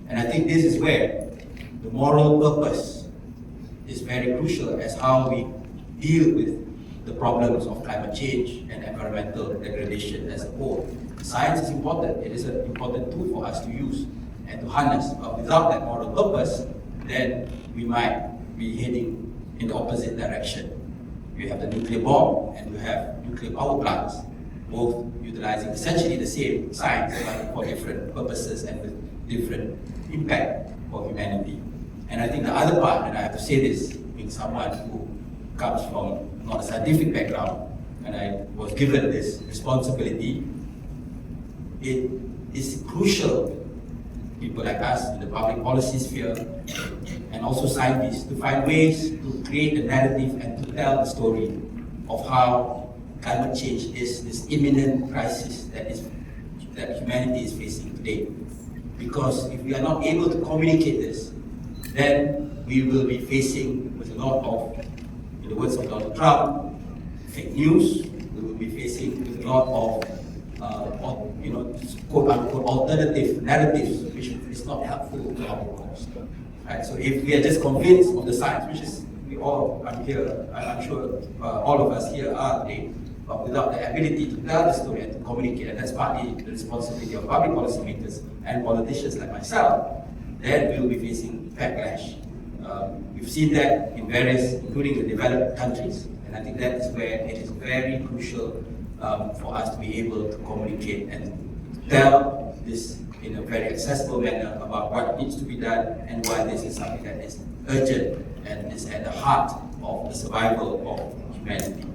And I think this is where the moral purpose is very crucial as how we deal with the problems of climate change and environmental degradation as a whole. Science is important. It is an important tool for us to use and to harness. But without that moral purpose, then we might be heading in the opposite direction. You have the nuclear bomb and you have nuclear power plants, both utilizing essentially the same science but for different purposes and with different impact for humanity. And I think the other part, and I have to say this, being someone who comes from not a scientific background, and I was given this responsibility, it is crucial, people like us in the public policy sphere, and also scientists, to find ways to create a narrative and to tell the story of how climate change is this imminent crisis that humanity is facing today. Because if we are not able to communicate this, then we will be facing with a lot of, in the words of Donald Trump, fake news. We will be facing with a lot of quote-unquote alternative narratives, which is not helpful to our cause. Right? So if we are just convinced of the science, which is we all, I'm sure all of us here are today, but without the ability to tell the story and to communicate, and that's partly the responsibility of public policymakers and politicians like myself, then we will be facing backlash. We've seen that in various, including the developed countries, and I think that is where it is very crucial for us to be able to communicate and tell this in a very accessible manner about what needs to be done and why this is something that is urgent and is at the heart of the survival of humanity.